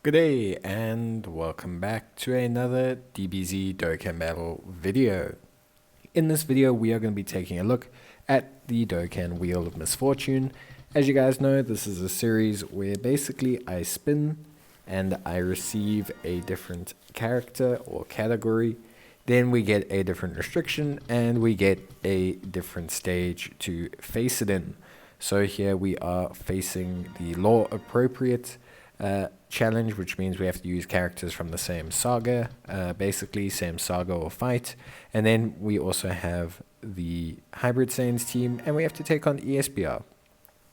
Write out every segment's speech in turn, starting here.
Good day and welcome back to another Dbz Dokkan battle video. In this video we are going to be taking a look at the Dokkan Wheel of Misfortune. As you guys know, this is a series where basically I spin and I receive a different character or category. Then we get a different restriction and we get a different stage to face it in. So here we are facing the law appropriate challenge, which means we have to use characters from the same saga, basically same saga or fight. And then we also have the Hybrid Saiyans team, and we have to take on Esbr.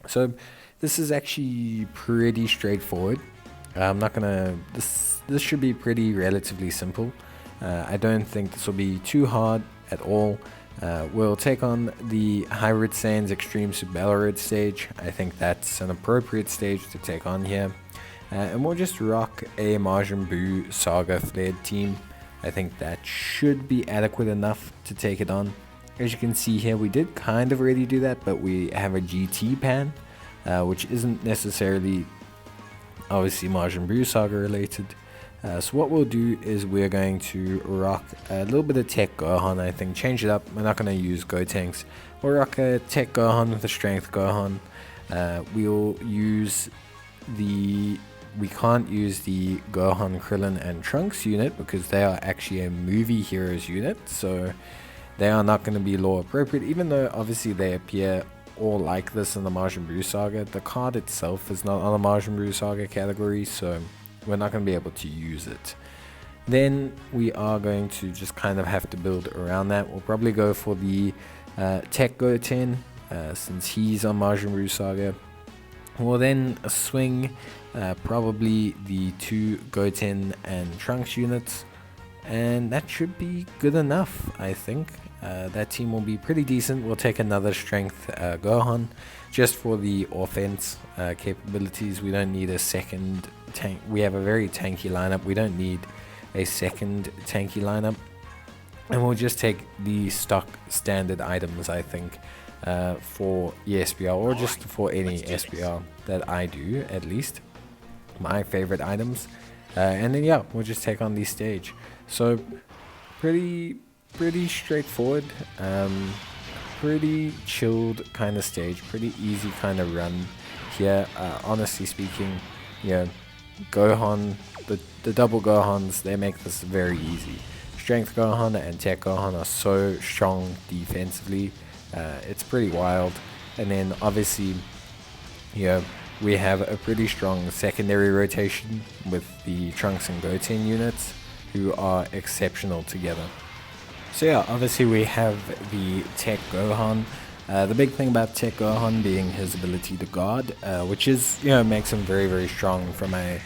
So this is actually pretty straightforward. I'm not gonna. This should be pretty relatively simple. I don't think this will be too hard at all. We'll take on the Hybrid Saiyans Extreme Super stage. I think that's an appropriate stage to take on here. And we'll just rock a Majin Buu Saga Team. I think that should be adequate enough to take it on. As you can see here, we did kind of already do that, but we have a GT pan, which isn't necessarily obviously Majin Buu Saga related. So what we'll do is we're going to rock a little bit of Tech Gohan, I think, change it up. We're not going to use Gotenks. We'll rock a Tech Gohan with a Strength Gohan. We'll use we can't use the Gohan, Krillin and Trunks unit because they are actually a movie heroes unit, so they are not going to be law appropriate, even though obviously they appear all like this in the Majin Buu Saga. The card itself is not on the Majin Buu Saga category, so we're not going to be able to use it. Then we are going to just kind of have to build around that. We'll probably go for the Tech Goten, since he's on Majin Buu Saga. We'll then swing probably the two Goten and Trunks units, and that should be good enough. I think that team will be pretty decent. We'll take another Strength Gohan just for the offense capabilities. We don't need a second tank. We have a very tanky lineup. We don't need a second tanky lineup, and we'll just take the stock standard items, I think, for Esbr, or just for any Esbr that I do, at least my favorite items. And then yeah, we'll just take on the stage. So pretty straightforward, pretty chilled kind of stage, pretty easy kind of run here. Honestly speaking, yeah, Gohan, the double Gohans, they make this very easy. Strength Gohan and Tech Gohan are so strong defensively. It's pretty wild. And then obviously, yeah, we have a pretty strong secondary rotation with the Trunks and Goten units, who are exceptional together. So yeah, obviously we have the Tech Gohan. The big thing about Tech Gohan being his ability to guard, which is, makes him very strong from a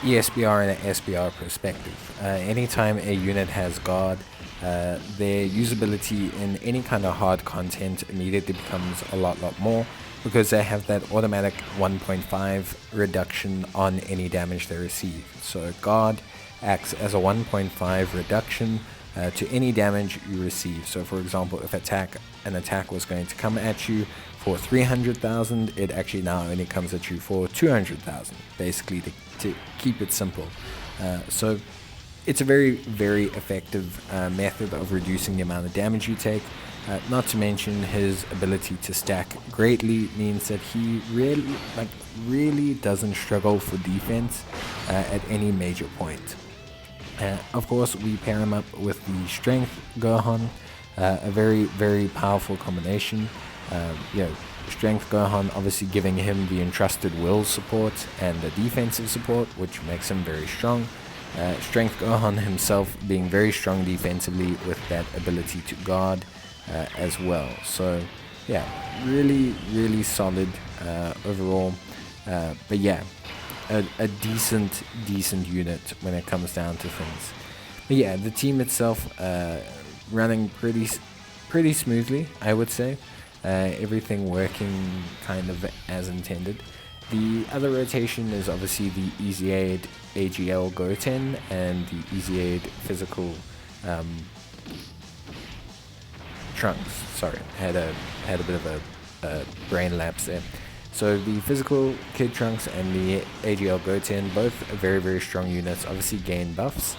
ESBR and an SBR perspective. Anytime a unit has guard, their usability in any kind of hard content immediately becomes a lot more, because they have that automatic 1.5 reduction on any damage they receive. So guard acts as a 1.5 reduction to any damage you receive. So for example, if an attack was going to come at you for 300,000, it actually now only comes at you for 200,000, basically to keep it simple. So it's a very effective method of reducing the amount of damage you take. Not to mention his ability to stack greatly means that he really doesn't struggle for defense at any major point. Of course, we pair him up with the Strength Gohan, a very powerful combination. Strength Gohan obviously giving him the entrusted will support and the defensive support, which makes him very strong. Strength Gohan himself being very strong defensively with that ability to guard as well. So yeah, really solid overall. But yeah, a decent unit when it comes down to things. But yeah, the team itself running pretty smoothly, I would say. Everything working kind of as intended. The other rotation is obviously the Easy Aid AGL Goten and the Easy Aid Physical Trunks. Sorry, had a bit of a brain lapse there. So the physical Kid Trunks and the AGL Goten, both very, very strong units, obviously gain buffs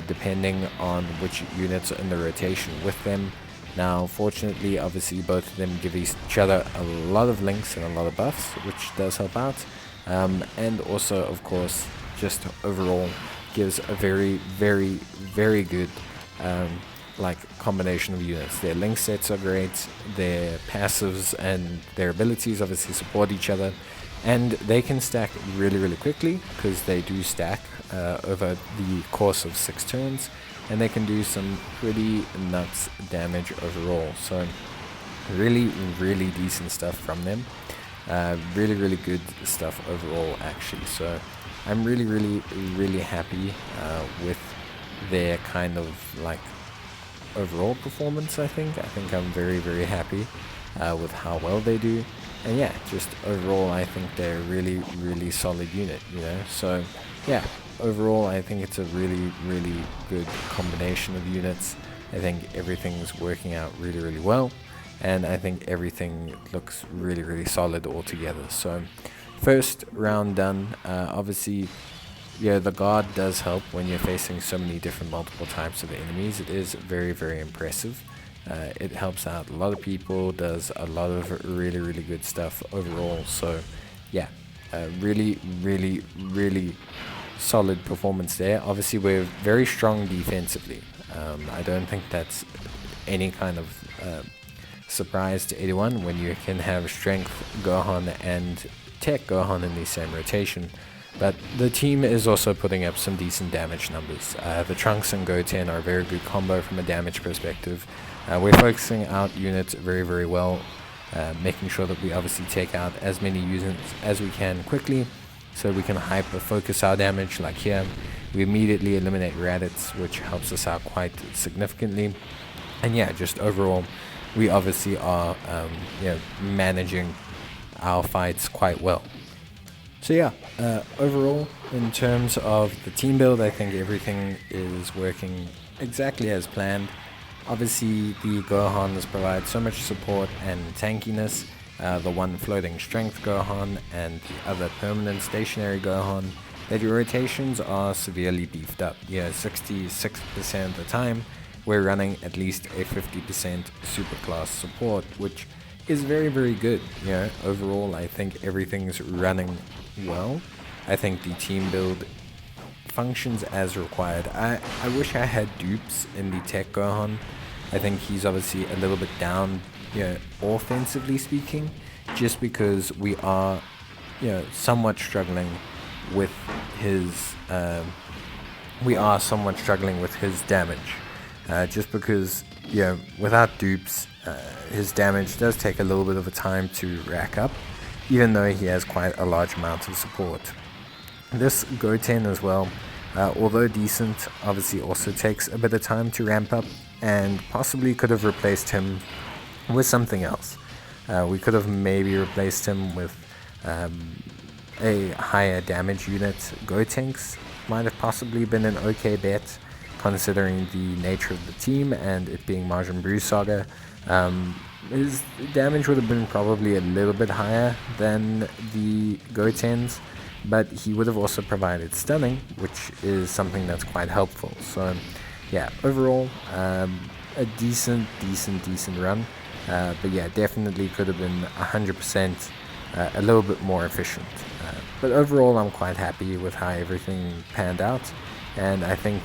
depending on which units are in the rotation with them. Now, fortunately, obviously, both of them give each other a lot of links and a lot of buffs, which does help out. And also, of course, just overall gives a very, very, very good like combination of units. Their link sets are great, their passives and their abilities obviously support each other, and they can stack really, really quickly because they do stack over the course of 6 turns, and they can do some pretty nuts damage overall. So really, really decent stuff from them. Really, really good stuff overall, actually. So I'm really, really, really happy with their kind of like overall performance. I think I'm very, very happy with how well they do, and yeah, just overall I think they're a really, really solid unit, you know. So yeah, overall I think it's a really, really good combination of units. I think everything's working out really, really well, and I think everything looks really, really solid altogether. So first round done. Obviously, yeah, the guard does help when you're facing so many different multiple types of enemies. It is very, very impressive. It helps out a lot of people, does a lot of really, really good stuff overall. So yeah, really, really, really solid performance there. Obviously, we're very strong defensively. I don't think that's any kind of surprise to anyone when you can have Strength Gohan and Tech Gohan in the same rotation. But the team is also putting up some decent damage numbers. The Trunks and Goten are a very good combo from a damage perspective. We're focusing out units very, very well, making sure that we obviously take out as many units as we can quickly, so we can hyper focus our damage. Like here, we immediately eliminate Raditz, which helps us out quite significantly. And yeah, just overall, we obviously are managing our fights quite well. So yeah, overall, in terms of the team build, I think everything is working exactly as planned. Obviously, the Gohans provide so much support and tankiness. The one floating strength Gohan and the other permanent stationary Gohan, that your rotations are severely beefed up. Yeah, 66% of the time, we're running at least a 50% superclass support, which is very, very good. You know, overall, I think everything's running well. I think the team build functions as required. I wish I had dupes in the Tech Gohan. I think he's obviously a little bit down, offensively speaking, just because we are, somewhat struggling with his. We are somewhat struggling with his damage, just because without dupes, his damage does take a little bit of a time to rack up, even though he has quite a large amount of support. This Goten as well, although decent, obviously also takes a bit of time to ramp up, and possibly could have replaced him with something else. We could have maybe replaced him with a higher damage unit. Gotenks might have possibly been an okay bet, considering the nature of the team and it being Majin Buu Saga. His damage would have been probably a little bit higher than the Gotens, but he would have also provided stunning, which is something that's quite helpful. So yeah, overall, a decent run, but yeah, definitely could have been 100% a little bit more efficient. But overall, I'm quite happy with how everything panned out, and I think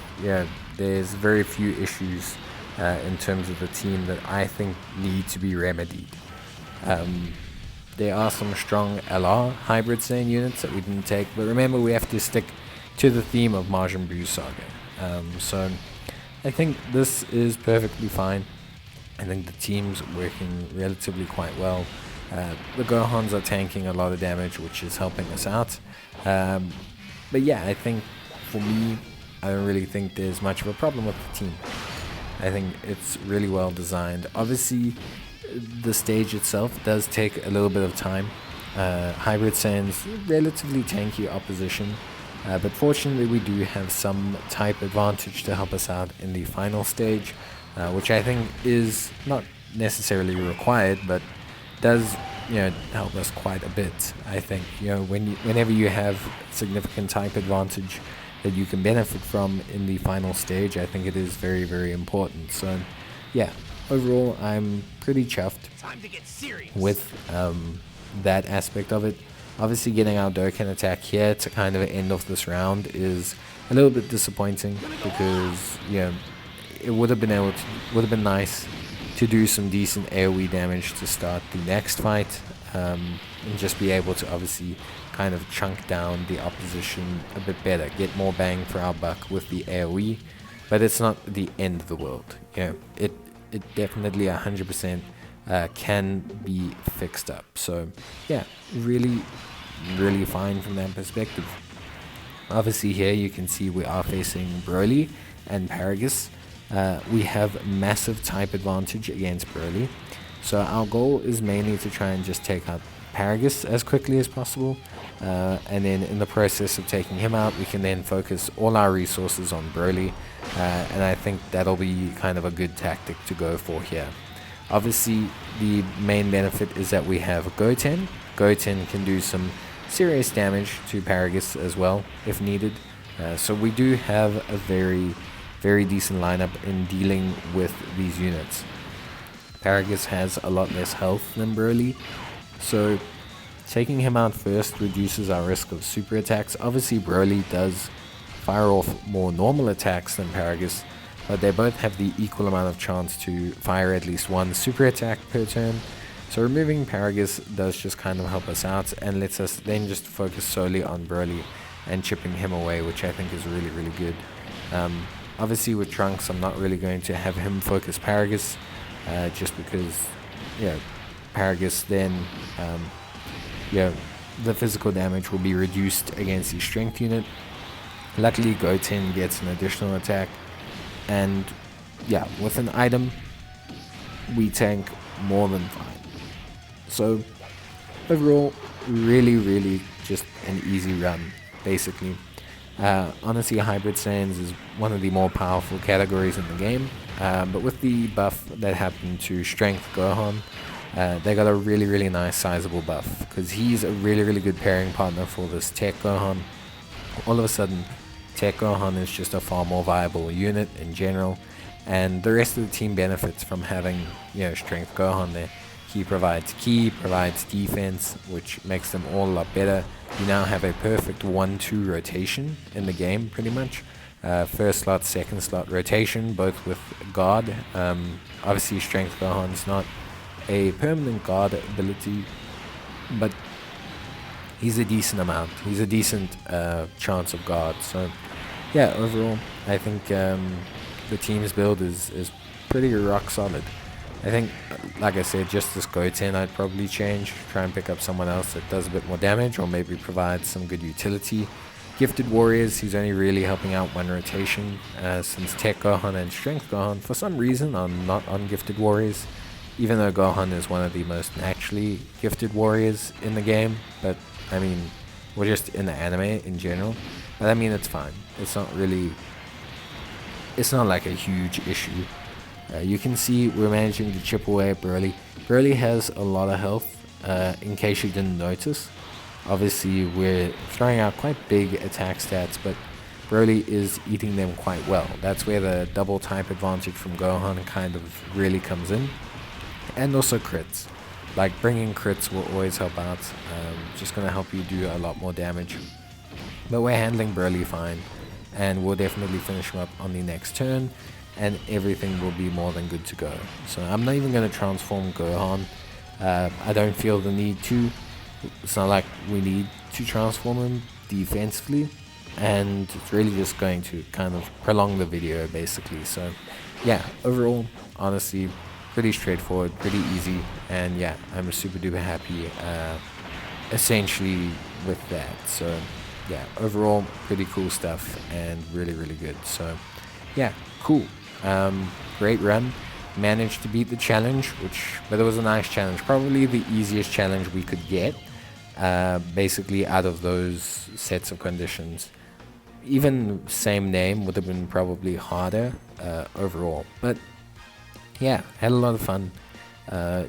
there's very few issues in terms of the team that I think need to be remedied. There are some strong LR Hybrid Saiyan units that we didn't take, but remember, we have to stick to the theme of Majin Buu Saga. So I think this is perfectly fine. I think the team's working relatively quite well. The Gohans are tanking a lot of damage, which is helping us out. But yeah, I think for me, I don't really think there's much of a problem with the team. I think it's really well designed. Obviously, the stage itself does take a little bit of time. Hybrid Saiyans, relatively tanky opposition, but fortunately we do have some type advantage to help us out in the final stage, which I think is not necessarily required, but does help us quite a bit. I think whenever you have significant type advantage that you can benefit from in the final stage, I think it is very, very important. So yeah, overall I'm pretty chuffed with that aspect of it. Obviously getting our Dokkan attack here to kind of end off this round is a little bit disappointing, because it would have been nice to do some decent AoE damage to start the next fight, and just be able to obviously kind of chunk down the opposition a bit better, get more bang for our buck with the AoE. But it's not the end of the world. It definitely 100% can be fixed up. So yeah, really fine from that perspective. Obviously here you can see we are facing Broly and Paragus. We have massive type advantage against Broly, so our goal is mainly to try and just take out Paragus as quickly as possible, and then in the process of taking him out, we can then focus all our resources on Broly, and I think that'll be kind of a good tactic to go for here. Obviously the main benefit is that we have Goten. Goten can do some serious damage to Paragus as well if needed, so we do have a very decent lineup in dealing with these units. Paragus has a lot less health than Broly, so taking him out first reduces our risk of super attacks. Obviously Broly does fire off more normal attacks than Paragus, but they both have the equal amount of chance to fire at least one super attack per turn. So removing Paragus does just kind of help us out and lets us then just focus solely on Broly and chipping him away, which I think is really good. Obviously with Trunks, I'm not really going to have him focus Paragus, just because Paragus then the physical damage will be reduced against the strength unit. Luckily Goten gets an additional attack, and with an item we tank more than fine. So overall really just an easy run basically. Honestly Hybrid Saiyans is one of the more powerful categories in the game, but with the buff that happened to Strength Gohan, they got a really nice sizable buff, because he's a really good pairing partner for this Tech Gohan. All of a sudden Tech Gohan is just a far more viable unit in general, and the rest of the team benefits from having Strength Gohan there. He provides ki, provides defense, which makes them all a lot better. You now have a perfect 1-2 rotation in the game, pretty much. First slot, second slot rotation, both with guard. Obviously Strength Gohan is not a permanent guard ability, but he's a decent amount. He's a decent chance of guard. So yeah, overall I think the team's build is pretty rock solid. I think, like I said, just this Goten I'd probably change, try and pick up someone else that does a bit more damage, or maybe provides some good utility. Gifted Warriors, he's only really helping out one rotation, since Tech Gohan and Strength Gohan for some reason are not on Gifted Warriors, even though Gohan is one of the most naturally gifted warriors in the game. But I mean, we're just in the anime in general, but I mean it's fine. It's not like a huge issue. You can see we're managing to chip away at Broly. Broly has a lot of health, in case you didn't notice. Obviously we're throwing out quite big attack stats, but Broly is eating them quite well. That's where the double type advantage from Gohan kind of really comes in. And also crits. Like bringing crits will always help out, just going to help you do a lot more damage. But we're handling Broly fine, and we'll definitely finish him up on the next turn, and everything will be more than good to go. So I'm not even going to transform Gohan. I don't feel the need to. It's not like we need to transform him defensively, and it's really just going to kind of prolong the video basically. So yeah, overall honestly pretty straightforward, pretty easy, and yeah, I'm super duper happy essentially with that. So yeah, overall pretty cool stuff and really good. So yeah, cool. Great run. Managed to beat the challenge, but it was a nice challenge, probably the easiest challenge we could get, basically out of those sets of conditions. Even same name would have been probably harder overall, but yeah, had a lot of fun.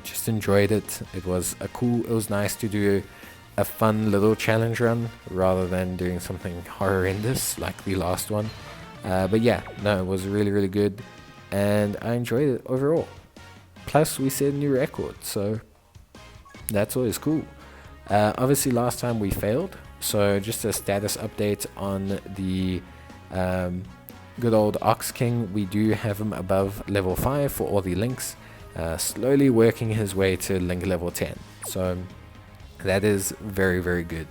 Just enjoyed it. It was nice to do a fun little challenge run rather than doing something horrendous like the last one. But yeah, no, it was really good, and I enjoyed it overall. Plus, we set a new record, so that's always cool. Obviously, last time we failed, so just a status update on the good old Ox King. We do have him above level 5 for all the links, slowly working his way to link level 10. So that is very good.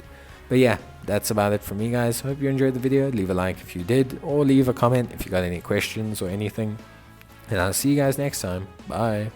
But yeah, that's about it from me, guys. Hope you enjoyed the video. Leave a like if you did, or leave a comment if you got any questions or anything. And I'll see you guys next time. Bye.